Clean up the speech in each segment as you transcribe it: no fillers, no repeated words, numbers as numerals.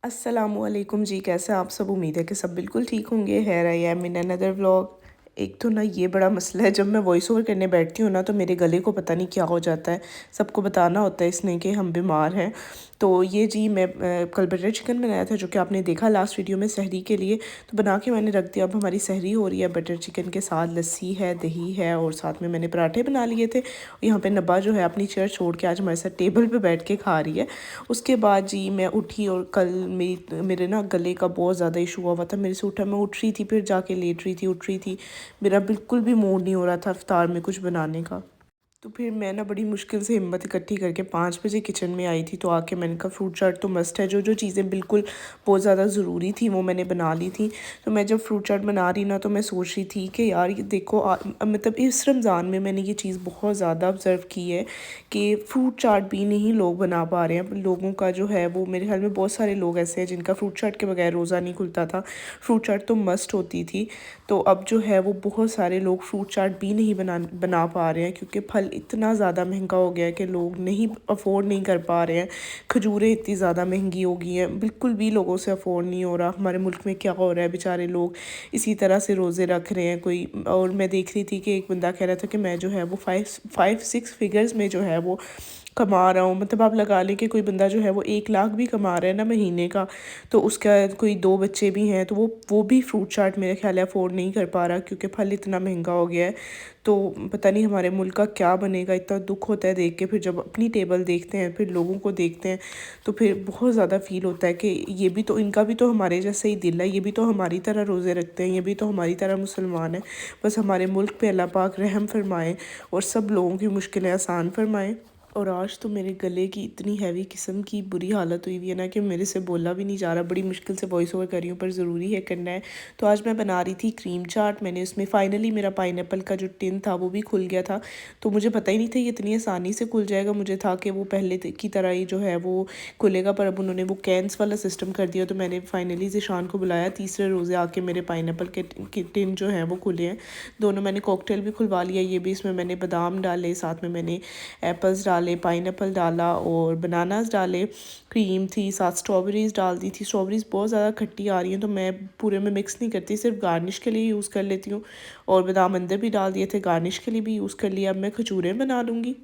अस्सलामुअलैकुम जी, कैसे हैं आप सब। उम्मीद है कि सब बिल्कुल ठीक होंगे। है I am in another vlog. एक तो ना ये बड़ा मसला है, जब मैं वॉइस ओवर करने बैठती हूँ ना तो मेरे गले को पता नहीं क्या हो जाता है। सबको बताना होता है इसने कि हम बीमार हैं। तो ये जी मैं कल बटर चिकन बनाया था, जो कि आपने देखा लास्ट वीडियो में सहरी के लिए। तो बना के मैंने रख दिया। अब हमारी सहरी हो रही है बटर चिकन के साथ। लस्सी है, दही है और साथ में मैंने पराठे बना लिए थे। यहाँ पे नब्बा जो है अपनी चेयर छोड़ के आज हमारे साथ टेबल पे बैठ के खा रही है। उसके बाद जी मैं उठी और कल मेरे ना गले का बहुत ज़्यादा इशू हुआ था। मेरे से उठा, मैं उठ रही थी फिर जाके लेट रही थी, उठ रही थी। मेरा बिल्कुल भी मूड नहीं हो रहा था इफ्तार में कुछ बनाने का। तो फिर मैं ना बड़ी मुश्किल से हिम्मत इकट्ठी करके 5 बजे किचन में आई थी। तो आके मैंने कहा फ्रूट चाट तो मस्ट है। जो जो चीज़ें बिल्कुल बहुत ज़्यादा ज़रूरी थी वो मैंने बना ली थी। तो मैं जब फ्रूट चाट बना रही ना तो मैं सोच रही थी कि यार ये देखो मतलब इस रमज़ान में मैंने ये चीज़ बहुत ज़्यादा ऑब्ज़र्व की है कि फ्रूट चाट भी नहीं लोग बना पा रहे हैं। लोगों का जो है वो, मेरे ख्याल में बहुत सारे लोग ऐसे हैं जिनका फ्रूट चाट के बगैर रोज़ा नहीं खुलता था। फ्रूट चाट तो मस्ट होती थी। तो अब जो है वो बहुत सारे लोग फ्रूट चाट भी नहीं बना पा रहे हैं, क्योंकि फल इतना ज़्यादा महंगा हो गया है कि लोग नहीं अफोर्ड नहीं कर पा रहे हैं। खजूरें इतनी ज़्यादा महंगी हो गई हैं, बिल्कुल भी लोगों से अफोर्ड नहीं हो रहा। हमारे मुल्क में क्या हो रहा है, बेचारे लोग इसी तरह से रोज़े रख रहे हैं कोई। और मैं देख रही थी कि एक बंदा कह रहा था कि मैं जो है वो फाइव सिक्स फिगर्स में जो है वो कमा रहा हूँ। मतलब आप लगा लें कि कोई बंदा जो है वो 1 लाख भी कमा रहा है ना महीने का। तो उसका कोई 2 बच्चे भी हैं तो वो भी फ्रूट चाट मेरे ख्याल है अफोर्ड नहीं कर पा रहा, क्योंकि फल इतना महंगा हो गया है। तो पता नहीं हमारे मुल्क का क्या बनेगा। इतना दुख होता है देख के। फिर जब अपनी टेबल देखते हैं, फिर लोगों को देखते हैं, तो फिर बहुत ज़्यादा फील होता है कि ये भी तो, इनका भी तो हमारे जैसे ही दिल है। ये भी तो हमारी तरह रोज़े रखते हैं, ये भी तो हमारी तरह मुसलमान है। बस हमारे मुल्क पे अल्लाह पाक रहम फरमाए और सब लोगों की मुश्किलें आसान फरमाए। और आज तो मेरे गले की इतनी हैवी किस्म की बुरी हालत हुई हुई है ना कि मेरे से बोला भी नहीं जा रहा। बड़ी मुश्किल से वॉइस ओवर कर रही हूँ, पर ज़रूरी है करना है। तो आज मैं बना रही थी क्रीम चाट। मैंने उसमें फ़ाइनली मेरा पाइनएप्पल का जो टिन था वो भी खुल गया था। तो मुझे पता ही नहीं था ये इतनी आसानी से खुल जाएगा। मुझे था कि वो पहले की तरह ही जो है वो खुलेगा, पर अब उन्होंने वो कैंस वाला सिस्टम कर दिया। तो मैंने फ़ाइनली ज़िशान को बुलाया। तीसरे रोज़े आके मेरे पाइनएप्पल के टिन जो हैं वो खुले हैं। दोनों मैंने कॉकटेल भी खुलवा लिया। ये भी, इसमें मैंने बादाम डाले, साथ में मैंने एप्पल्स डाले, पाइनएप्पल डाला और बनानास डाले। क्रीम थी, साथ स्ट्रॉबेरीज़ डाल दी थी। स्ट्रॉबेरीज़ बहुत ज़्यादा खट्टी आ रही हैं तो मैं पूरे में मिक्स नहीं करती, सिर्फ गार्निश के लिए यूज़ कर लेती हूँ। और बादाम अंदर भी डाल दिए थे, गार्निश के लिए भी यूज़ कर लिया। अब मैं खजूरें बना लूँगी।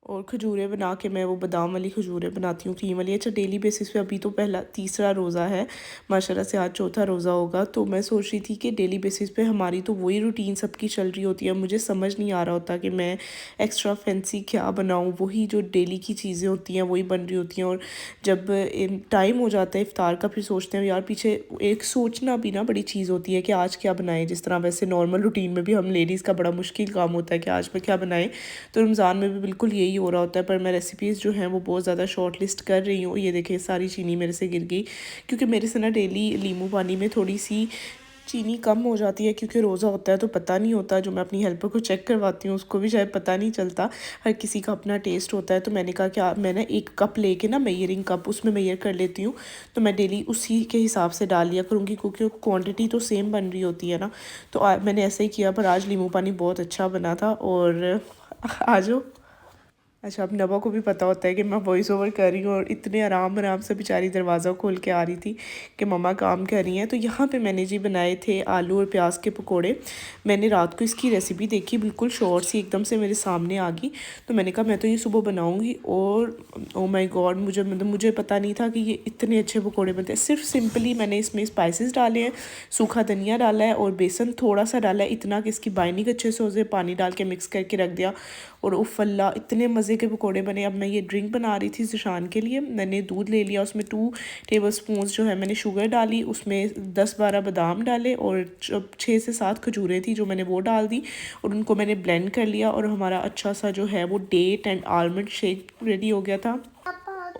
और खजूरें बना के मैं वो बादाम वाली खजूरें बनाती हूँ, क्रीम वाली। अच्छा, डेली बेसिस पे अभी तो पहला तीसरा रोज़ा है माशाल्लाह से, आज चौथा रोज़ा होगा। तो मैं सोच रही थी कि डेली बेसिस पे हमारी तो वही रूटीन सबकी चल रही होती है। मुझे समझ नहीं आ रहा होता कि मैं एक्स्ट्रा फैंसी क्या बनाऊँ। वही जो डेली की चीज़ें होती हैं वही बन रही होती हैं। और जब टाइम हो जाता है इफ्तार का, फिर सोचते हैं यार पीछे एक सोचना भी ना बड़ी चीज़ होती है कि आज क्या बनाएं। जिस तरह वैसे नॉर्मल रूटीन में भी हम लेडीज़ का बड़ा मुश्किल काम होता है कि आज मैं क्या बनाएं, तो रमज़ान में भी बिल्कुल यही हो रहा होता है। पर मैं रेसिपीज़ जो हैं वो बहुत ज़्यादा शॉर्ट लिस्ट कर रही हूँ। ये देखिए सारी चीनी मेरे से गिर गई, क्योंकि मेरे से ना डेली नींबू पानी में थोड़ी सी चीनी कम हो जाती है, क्योंकि रोज़ा होता है तो पता नहीं होता। जो मैं अपनी हेल्पर को चेक करवाती हूँ उसको भी शायद पता नहीं चलता। हर किसी का अपना टेस्ट होता है। तो मैंने कहा कि मैं ना 1 कप लेके ना मेयरिंग कप उसमें मेयर कर लेती हूँ। तो मैं डेली उसी के हिसाब से डाल लिया करूँगी, क्योंकि क्वांटिटी तो सेम बन रही होती है ना। तो मैंने ऐसे ही किया। पर आज नींबू पानी बहुत अच्छा बना था। और आ जाओ। अच्छा, अब नबा को भी पता होता है कि मैं वॉइस ओवर कर रही हूँ, और इतने आराम आराम से बेचारी दरवाज़ा खोल के आ रही थी कि मम्मा काम कर रही हैं। तो यहाँ पे मैंने जी बनाए थे आलू और प्याज के पकोड़े। मैंने रात को इसकी रेसिपी देखी, बिल्कुल शॉर्ट सी एकदम से मेरे सामने आ गई। तो मैंने कहा मैं तो ये सुबह बनाऊँगी। और ओ माय गॉड, मुझे पता नहीं था कि ये इतने अच्छे पकोड़े बनते हैं। सिर्फ सिंपली मैंने इसमें स्पाइसेस डाले हैं, सूखा धनिया डाला है और बेसन थोड़ा सा डाला है, इतना कि इसकी बाइंडिंग अच्छे से हो जाए। पानी डाल के मिक्स करके रख दिया और उफ़ल्ला इतने मज़े के पकोड़े बने। अब मैं ये ड्रिंक बना रही थी ज़िशान के लिए। मैंने दूध ले लिया, उसमें 2 टेबलस्पून जो है मैंने शुगर डाली, उसमें 10-12 बादाम डाले और 6 से 7 खजूरें थी जो मैंने वो डाल दी। और उनको मैंने ब्लेंड कर लिया और हमारा अच्छा सा जो है वो date and almond shake ready हो गया था।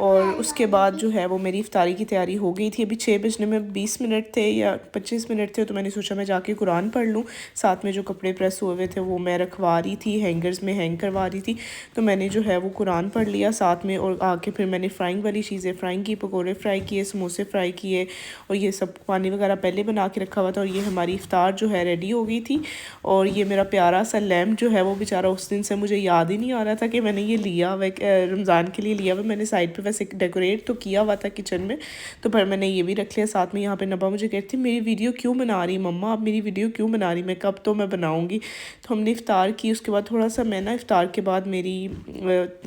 और उसके बाद जो है वो मेरी इफ्तारी की तैयारी हो गई थी। अभी 6 बजने में 20 मिनट थे या 25 मिनट थे। तो मैंने सोचा मैं जाके कुरान पढ़ लूँ। साथ में जो कपड़े प्रेस हुए हुए थे वो मैं रखवा रही थी, हैंगर्स में हैंग करवा रही थी। तो मैंने जो है वो कुरान पढ़ लिया साथ में। और आके फिर मैंने फ्राइंग वाली चीज़ें फ्राइंग की, पकौड़े फ्राई किए, समोसे फ्राई किए। और ये सब पानी वगैरह पहले बना के रखा हुआ था। और ये हमारी इफ्तार जो है रेडी हो गई थी। और ये मेरा प्यारा सा लैम्प जो है वो बेचारा उस दिन से मुझे याद ही नहीं आ रहा था कि मैंने ये लिया हुआ रमज़ान के लिए लिया हुआ। मैंने साइड पे वैसे डेकोरेट तो किया हुआ था किचन में, तो पर मैंने ये भी रख लिया साथ में। यहाँ पे नबा मुझे कहती थी मेरी वीडियो क्यों बना रही मम्मा, आप मेरी वीडियो क्यों बना रही, मैं कब तो मैं बनाऊँगी। तो हमने इफ़्तार की, उसके बाद थोड़ा सा मैं ना इफ़्तार के बाद मेरी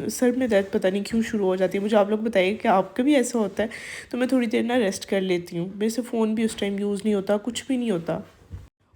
सर में दर्द पता नहीं क्यों शुरू हो जाती है। मुझे आप लोग बताइए कि आपका भी ऐसा होता है? तो मैं थोड़ी देर ना रेस्ट कर लेती हूँ। मेरे से फ़ोन भी उस टाइम यूज़ नहीं होता, कुछ भी नहीं होता।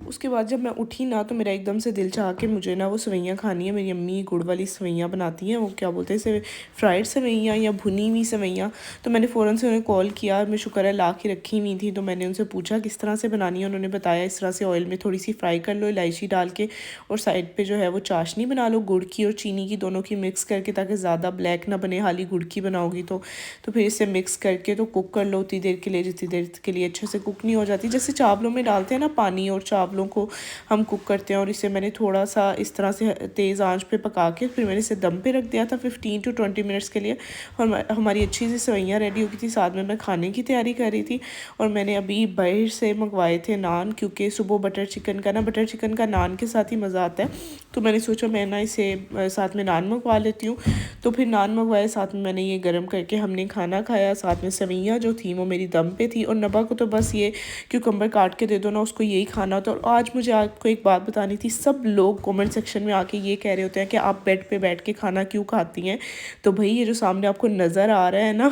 उसके बाद जब मैं उठी ना तो मेरा एकदम से दिल चाहा कि मुझे ना वो सेवइयाँ खानी है। मेरी अम्मी गुड़ वाली सेवइयाँ बनाती हैं, वो क्या बोलते हैं इसे, फ्राइड सेवइयाँ या भुनी हुई सेवइयाँ। तो मैंने फ़ौरन से उन्हें कॉल किया, मैं शुक्र है ला के रखी हुई थी। तो मैंने उनसे पूछा किस तरह से बनानी है, उन्होंने बताया इस तरह से ऑयल में थोड़ी सी फ्राई कर लो इलायची डाल के, और साइड पर जो है वो चाशनी बना लो गुड़ की और चीनी की, दोनों की मिक्स करके, ताकि ज़्यादा ब्लैक ना बने, हाली गुड़ की बनाओगी तो फिर इसे मिक्स करके तो कुक कर लो उतनी देर के लिए, जितनी देर के लिए अच्छे से कुक नहीं हो जाती। जैसे चावलों में डालते हैं ना पानी, और चावलों को हम कुक करते हैं। और इसे मैंने थोड़ा सा इस तरह से तेज़ आंच पे पका के फिर मैंने इसे दम पे रख दिया था 15 to 20 मिनट्स के लिए। और हमारी अच्छी सी सेवइयाँ रेडी हो गई थी, साथ में मैं खाने की तैयारी कर रही थी। और मैंने अभी बाहर से मंगवाए थे नान, क्योंकि सुबह बटर चिकन का नान के साथ ही मज़ा आता है। तो मैंने सोचा मैं ना इसे साथ में नान मंगवा लेती हूँ। तो फिर नान मंगवाए, साथ में मैंने ये गर्म करके हमने खाना खाया। साथ में सेवइयाँ जो थी वो मेरी दम पे थी, और नबा को तो बस ये क्यूकम्बर काट के दे दो ना, उसको यही खाना होता है। और आज मुझे आपको एक बात बतानी थी, सब लोग कमेंट सेक्शन में आके ये कह रहे होते हैं कि आप बेड पे बैठ के खाना क्यों खाती हैं। तो भाई ये जो सामने आपको नज़र आ रहा है ना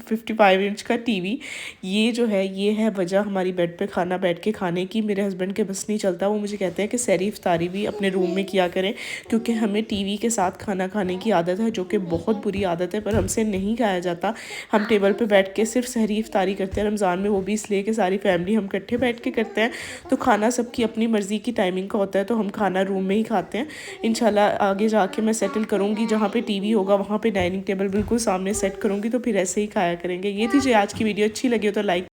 55 इंच का टीवी, ये जो है ये है वजह हमारी बेड पे खाना बैठ के खाने की। मेरे हस्बैंड के बस नहीं चलता, वो मुझे कहते हैं कि सहरी इफ्तारी भी अपने रूम में किया करें, क्योंकि हमें टीवी के साथ खाना खाने की आदत है, जो कि बहुत बुरी आदत है, पर हमसे नहीं खाया जाता। हम टेबल पे बैठ के सिर्फ सहरी इफ्तारी करते हैं रमज़ान में, वो भी इसलिए कि सारी फैमिली हम इकट्ठे बैठ के करते हैं। तो खाना सबकी अपनी मर्ज़ी की टाइमिंग का होता है, तो हम खाना रूम में ही खाते हैं। इंशाल्लाह आगे जाके मैं सेटल करूँगी, जहाँ पे टीवी होगा वहाँ पे डाइनिंग टेबल बिल्कुल सामने सेट करूँगी, तो फिर ऐसे ही खाया करेंगे। ये थी जो आज की वीडियो, अच्छी लगी हो तो लाइक